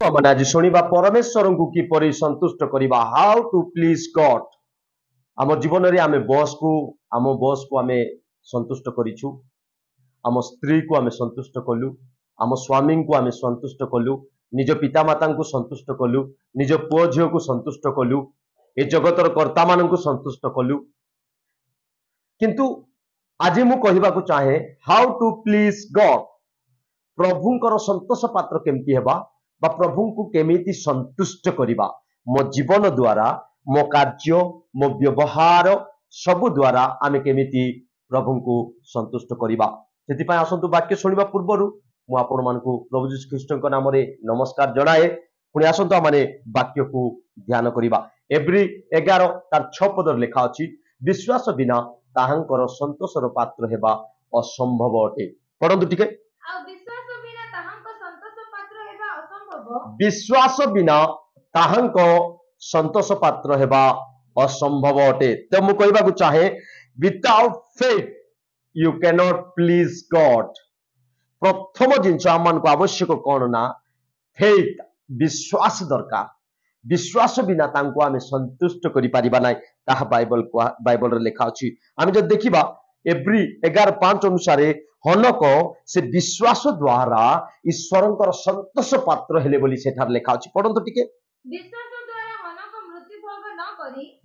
मैंने आज शुणा परमेश्वर को किपर संतुष्ट करवा हाउ टू प्लीज गॉड। आम जीवन में आम बॉस को आम संतुष्ट करूँ, आम स्त्री को आम संतुष्ट कलु, आम स्वामी को आम संतुष्ट कलु, निज पितामाता को संतुष्ट कलु, निज पुओ झील को संतुष्ट कलु, ए जगतर कर्ता मान संतुष्ट कलु। किंतु आज मु कहवाक चाहे हाउ टू प्लीज गॉड, प्रभुंकर संतोष पात्र केमती हेबा बा प्रभु को केमिति संतुष्ट करिबा मो जीवन द्वारा, मो कार्य, मो व्यवहार सबु द्वारा आमे केमिति प्रभु को संतुष्ट करिबा। सेति पय आसंतु वाक्य सुनिबा पूर्वरु मु आपण मानकु प्रभु यीशु ख्रीष्ट को नाम रे नमस्कार जणाए। पुणी आसंतु माने वाक्य को ध्यान करिबा। एब्री 11 तार 6 पद लेखा अछि, विश्वास बिना ताहांकर संतोषर पात्र हेबा असंभव अटे। पढंतु टिके। विश्वास बिना ताहांक संतोष पात्र हेबा असंभव अटे। तो मु कहबाकू चाहे without faith you can not please God. प्रथम जिनस आम को आवश्यक कौन ना फेथ, विश्वास दरकार। विश्वास बिना तांको आमे संतुष्ट करि परिबा नै, ताहा बाइबल रे लिखा अछि। आमे जब देखिबा एब्री 11:5 अनुसार हनक से विश्वास द्वारा ईश्वरंकर संतोष पात्र हेले बोली सेठार लेखा अछि। पढंतु टिके।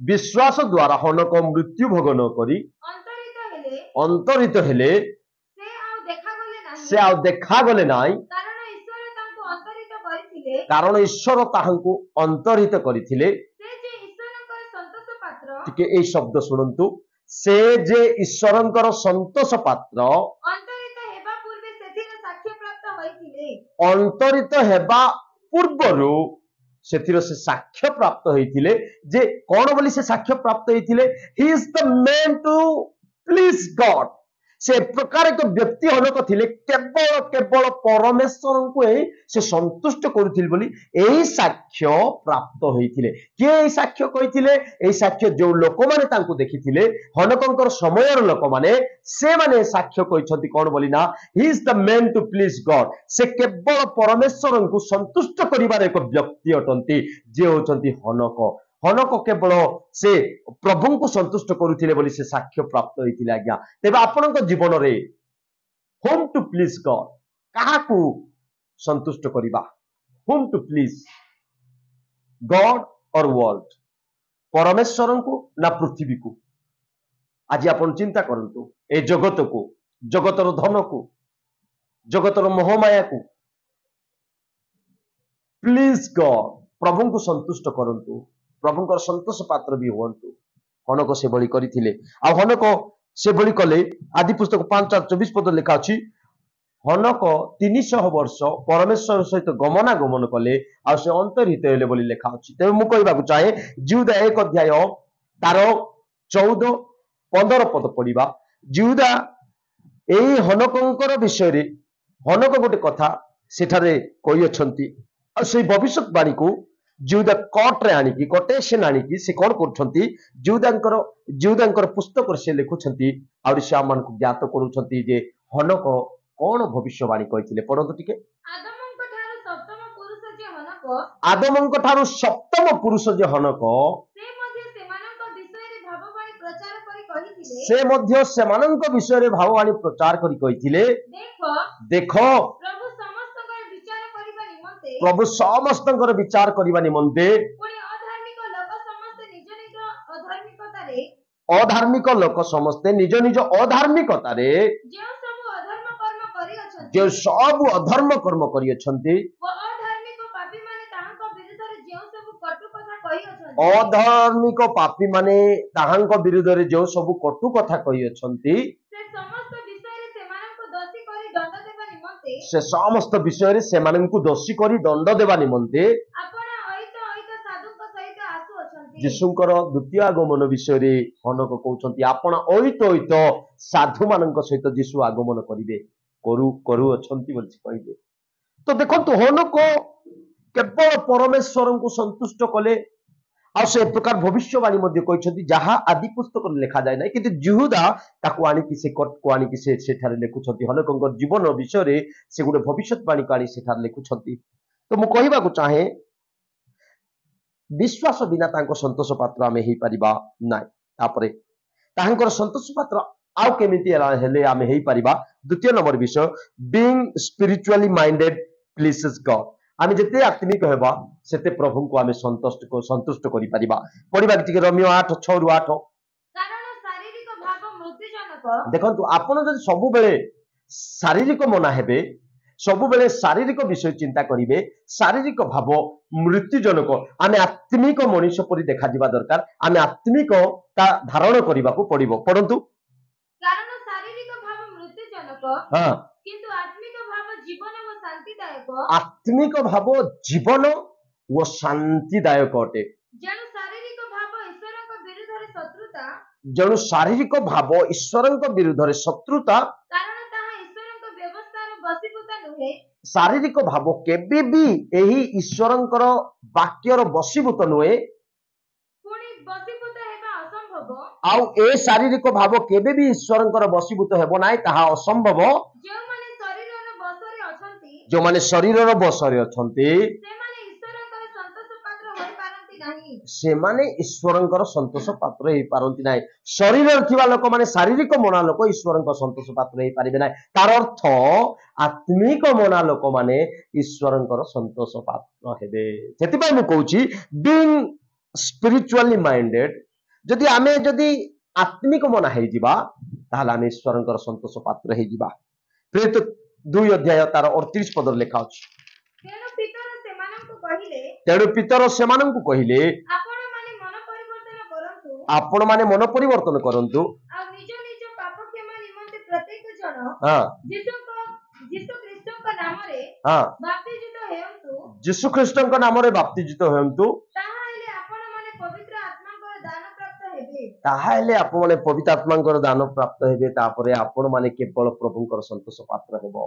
विश्वास द्वारा हनक मृत्यु भोग न करी अंतरित हेले से आउ देखा गले नाई, कारण ईश्वर ताहांकु अंतरित करिथिले। टिके ए शब्द सुनंतु, से जे ईश्वरंकर संतोष पात्र अंतरित हेबा पूर्वरु सेथिर से साक्ष्य प्राप्त होइथिले। जे कोन बोली से साक्ष्य प्राप्त होइथिले, he is the man to please God. से प्रकार एक व्यक्ति हनक थिले केवल केवल परमेश्वर को से संतुष्ट करुथिल बोली एही साक्ष्य प्राप्त होइथिले। के एही साक्ष्य कहिथिले? एही साक्ष्य जो लोक माने तांको देखिथिले, हनकंकर समयर लोक माने से माने साक्ष्य कहिसंती कोन बोली ना, he is the man to please God. से केवल परमेश्वर को संतुष्ट करिवार एक व्यक्ति अटंती, जे होचंती हनक। हनक केवल से प्रभु को संतुष्ट करुथिले बोली से साक्ष्य प्राप्त होइथिले। आज्ञा तेबे आपनक जीवन रे होम टू प्लीज गॉड, काहाकू संतुष्ट करिबा? होम टू प्लीज गॉड और वर्ल्ड, परमेश्वर को ना पृथ्वी को? आज आपण चिंता करंतु ए जगत को, जगतर धन को, जगतर मोहमाया को प्लीज गॉड, प्रभु को संतुष्ट करंतु, प्रभु का संतोष पात्र भी हुंतु। हनक से बळी करिथिले। आ हनक से बळी कले। आदि पुस्तक 5:24 पद लिखा अछि, हनक 300 वर्ष परमेश्वर सहित गमनागमन कले आ से अंतरहित हेले बोली लिखा अछि। तेबे मु कहबाकू चाहे जिहुदा 1 अध्याय तार 14-15 पद पढिबा। जिहुदा एई हनकंकर विषय रे हनक गोटे कथा सेठारे कहि अछंती। आ से भविष्यवाणी को जिहुदा कोर्ट रे आनिकी, कोटेशन आनिकी से कोन करछंती, जिहुदांकर पुस्तक से लिखुछंती और से आमान को ज्ञात करूछंती जे हनक कोन भविष्यवाणी कहिथिले। पढंतु टिके। आदमंक ठारू सप्तम पुरुष जे हनक, से मध्य सेमानंक विषय रे भाववाणी प्रचार करी कहिथिले, देखो प्रभु समस्तंकर विचार करिबा निमंते अधार्मिक लोक समस्ते निज निज अधार्मिकता रे जे सब अधर्म कर्म करि अछंती, अधार्मिक पापी माने ताहांक विरुद्ध रे जो सब कटु कथा कहि अछंती, से समस्त विषय रे सेमानंकु दोषी करी दंड देबा निमंते यीशुंकर द्वितीय आगमन विषय रे हनक कहउछंती, आपण ओइतो ओइतो साधु मानक सहित यीशु आगमन करिवे करू अछंती बोलछि कहिबे। तो देखंतु हनक केवल परमेश्वर को संतुष्ट कले आ से प्रकार भविष्यवाणी मध्ये कहछंती जहा आदि पुस्तक लिखा जाय नै, किंतु जिहुदा ताकू आनी कि से कट को आनी कि से सेठारे लिखुछंती। हनकंकर जीवन विषय रे से गुटे भविष्यवाणी को आनी सेठारे लिखुछंती। तो मु कहबाकू चाहे विश्वास बिना तांको संतोष पात्र आमे हेई परिबा नाइ तापरे तांकर संतोष पात्र आउ केमिति हेले आमे हेई परिबा द्वितीय नंबर विषय being spiritually minded pleases God आमे जते आत्मिक हेबा सेते प्रभु को आमे संतुष्ट करि परिबा पढिबा कि रोमियो 8:6 रु 8 कारण शारीरिक भाव मृत्युजनक देखंतु आपण जदि सब बेले शारीरिक मना हेबे सब बेले शारीरिक विषय चिंता करिवे शारीरिक भाव मृत्युजनक आमे आत्मिक मनुष्य परि देखा जिबा दरकार आमे आत्मिक ता धारण करिबाकू पड़िबो परंतु कारण शारीरिक भाव मृत्युजनक हां किंतु आत्मिक भाव जीवन व शांतिदायक आत्मिक भाव जीवन व शांतिदायक अटे जणु शारीरिक भाव ईश्वरक विरुद्धरे शत्रुता जणु शारीरिक भाव ईश्वरक विरुद्धरे शत्रुता कारण ताहा ईश्वरक व्यवस्थार बसीभूत नुहे शारीरिक भाव केबे भी एही ईश्वरंकर वाक्यर बसीभूत नुहे पुणी बसीभूत हेबा असंभव आउ ए शारीरिक भाव केबे भी ईश्वरंकर बसीभूत हेबो नाइ ताहा असंभव जो माने शरीरर बसरे अछंती जो माने शरीरर बसरे अछंती से माने ईश्वरकर संतोष पात्र होई से माने ईश्वरंकर संतोष पात्र हेई पारंती नाही पारंती नाइ शरीर थिबा लोक माने शारीरिक मना लोक ईश्वरंकर संतोष पात्र हेई पारिबे नाइ तार अर्थ आत्मिक मना लोक माने ईश्वरंकर संतोष पात्र हेबे सेति पय मु कहूची बीइंग स्पिरिचुअली माइंडेड जदि आमे जदि आत्मिक मना हेई जिबा ताहाले आमे ईश्वरंकर संतोष पात्र हेई जिबा प्रेरित 2 अध्याय तार 38 पद लेखा अछि तेणु पितर तेणु पितर सेमानंकु कहिले कहिले आपण माने मन परिवर्तन आपण माने मन परिवर्तन करंतु करंतु आ निज निज पाप क्षमा निमंते प्रत्येक जन हां यीशु ख्रीष्टक नामरे हां बाप्तिजित हेयंतु यीशु ख्रीष्टक नामरे बाप्तिजित हेयंतु ताहा हेले आपण माने पवित्र आत्माकर दान प्राप्त हेबे ताहाले आपण माने पवित्र आत्मांकर दान प्राप्त हेबे तापरे आपण माने केवल प्रभुंकर संतोष पात्र हेबो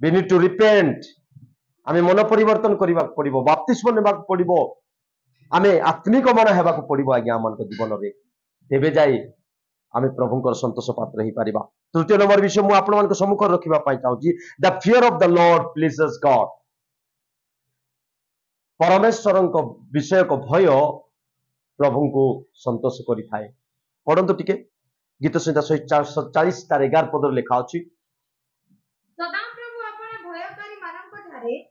वी नीड टू रिपेंट आमे मन परिवर्तन करिबा पड़िबो बाप्तिस्म नेबा पड़िबो आमे आत्मिक मन हेबा पड़िबो आज्ञा मन को जीवन रे तेबे जाई आमे प्रभुंकर संतोष पात्र हेई परिबा तृतीय नंबर विषय मु आपण मान को सम्मुख रखिबा पाई चाहूची the fear of the Lord pleases God परमेश्वरन को विषय को भय प्रभु को संतोष करि थाए पढंतु टिके गीत संहिता 140 तार 11 पद लेखा अछि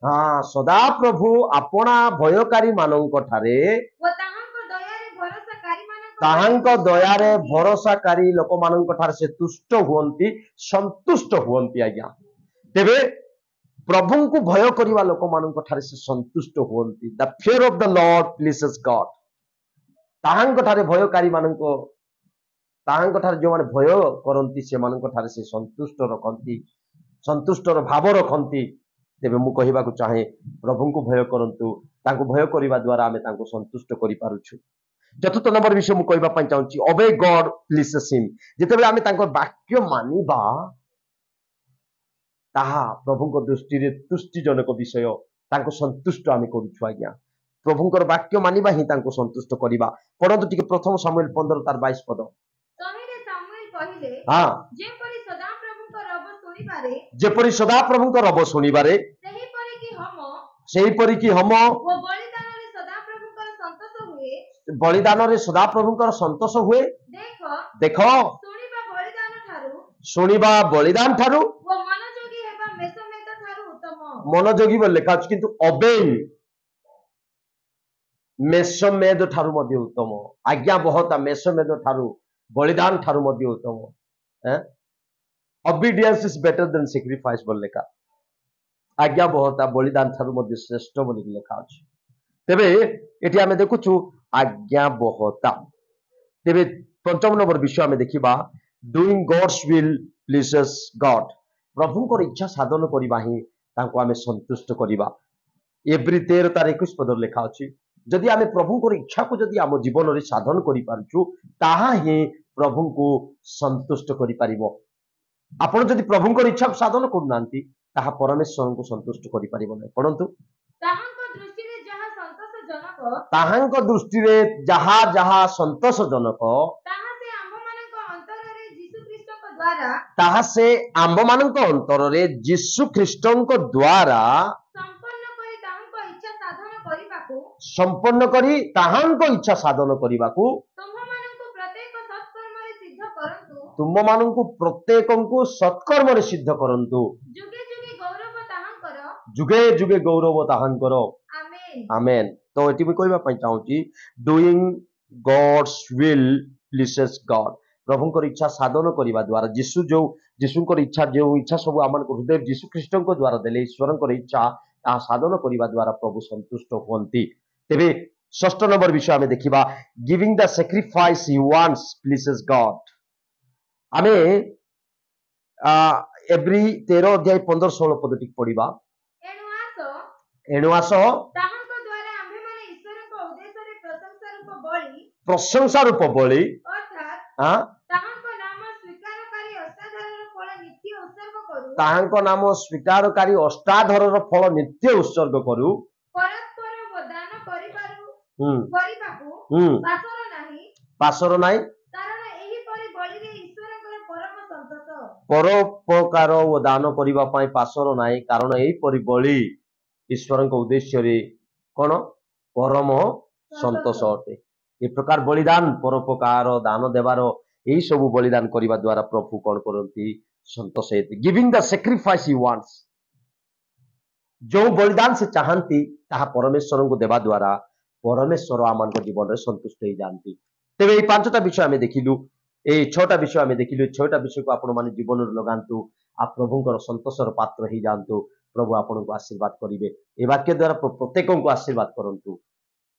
हाँ सदा प्रभु आपना भयकारी मानंक ठारे ताहांक दयारे भरोसाकारी लोक मानंक ठारे से तुष्ट हुअंती संतुष्ट हुअंती आज्ञा तेबे प्रभु को भय करिवा लोक मानंक ठारे से संतुष्ट हुअंती the fear of the Lord pleases God ताहांक ठारे भयकारी मानंक ताहांक ठारे जो माने भय करंती से मानंक ठारे से संतुष्ट रखंती संतुष्टर भाव रखंती तेबे मु कहिबा को चाहे प्रभु को भय करंतु ताको भय करिवा द्वारा आमे ताको संतुष्ट करि पारुछु चतुर्थ नंबर विषय मु कहिबा पई चाहूची ओबे गॉड प्लीजेस हिम जेतेबे आमे ताको वाक्य मानिबा ताहा प्रभु को दृष्टि रे तुष्टिजनक विषय ताको संतुष्ट आमे करूछु आज्ञा प्रभुंकर वाक्य मानिबा ही ताको संतुष्ट करिबा पढंतु टिके प्रथम सामुएल 15 तार 22 पद तहिरे सामुएल कहिले हां जेपरि सदा प्रभु को रब सुनिबारे सेही परि कि हम बलिदान रे सदा प्रभु को संतोष हुए देखो सुनिबा बलिदान ठारू मनोयोगी बोल लेखा अछि किंतु ओबेइंग मेषमेध ठारू मध्ये उत्तम आज्ञा बहुत मेषमेध ठारू बलिदान ठारू मध्ये उत्तम हैं obedience is better than sacrifice बोल लेखा आज्ञा बहुत बलिदान ठारू मध्ये श्रेष्ठ बोली लेखा अछि तेबे एठी आमे देखुछु आज्ञा बहुत तेबे पंचम नंबर विषय आमे देखिबा doing God's will pleases God प्रभु को इच्छा साधन करिबा ही ताको आमे संतुष्ट करिबा एवरी 13 तार 21 पद लेखा अछि जदि आमे प्रभु को इच्छा को जदि आम जीवन रे साधन करि पारछु ताहा ही प्रभु को संतुष्ट करि पारिबो आपण जदि प्रभु को इच्छा साधन करनांती ताहा परमेश्वर को संतुष्ट करि पारिबो नै परंतु ताहांक दृष्टि रे जहा जहा संतोष जनक ताहा से आंब मानक अंतर रे यीशु ख्रीष्टन को द्वारा ସାଧନ କରିବାକୁ संपन्न करी ताहांको इच्छा साधन करिबाकू ତୁମ୍ଭମାନଙ୍କୁ ପ୍ରତ୍ୟେକ ସତ୍କର୍ମରେ ସିଦ୍ଧ କରନ୍ତୁ। तुम मानंकु प्रत्येकंकु सत्कर्म रे सिद्ध करंतु। ଯୁଗେ ଯୁଗେ ଗୌରବ ତାହାଙ୍କର। जुगे जुगे गौरव ताहांकर। ଆମେନ୍। आमेन। तो एटी भी कहबा पई चाहूची doing God's will pleases God. प्रभुंकर इच्छा साधन करिबा द्वारा जीशुंकर इच्छा जो इच्छा सब आमान हृदय जीशु ख्रीष्टଙ୍କ द्वारा देले ईश्वरଙ୍କର इच्छा ता साधन करिबा द्वारा प्रभु संतुष्ट हुअंती। तेबे षष्ठ नंबर विषय आमे देखिबा giving the sacrifice he wants pleases God. आमे एवरी 13 अध्याय 15-16 पदटी पढ़िबा। ଏଣୁ एणु ଆସ आस ତାହାଙ୍କ ଦ୍ୱାରା ଆମ୍ଭେମାନେ ଈଶ୍ୱରଙ୍କ ଉଦ୍ଦେଶ୍ୟରେ ପ୍ରଶଂସା ରୂପ ବଳି प्रशंसा रूप बलि ଅର୍ଥାତ୍ हाँ ତାହାଙ୍କ ନାମ ସ୍ୱୀକାରକାରୀ ଅସାଧାରଣ ଫଳ ନିତ୍ୟ ଉତ୍ସର୍ଗ କରୁ। ताहांको नाम स्वीकारकारी अष्टाधरर फल नित्य उत्सर्ग करू। ପରସ୍ପର ଓ ଦାନ କରିବାକୁ हम्म ପାସର ନାହିଁ, पासर नाई କାରଣ ଏହିପରି ବଳିରେ ଈଶ୍ୱରଙ୍କର ପରମ ସନ୍ତୋଷ। परोपकार ओ दान करिबा पई पासर नाई कारण एई परि बलि ईश्वरଙ୍କ उद्देश्य रे कोन परम संतोष अटे। ए प्रकार बलिदान परोपकार दान देवार एई सब बलिदान करिबा द्वारा प्रभु कोन करंती संतोष हेती। Giving the sacrifice he wants जो बलिदान से चाहती ताहा परमेश्वर को देवा द्वारा परमेश्वर आम जीवन में संतुष्ट हो जाती। तेरे ये 5टा विषय आम देखिलु, ये 6टा विषय आम देखिलु। 6टा विषय को आपण माने जीवन में लगांतु, आप प्रभुंकर संतोषर पात्र ही जातु। प्रभु आपन को आशीर्वाद करेंगे। ए वाक्य द्वारा प्रत्येक को आशीर्वाद करंतु।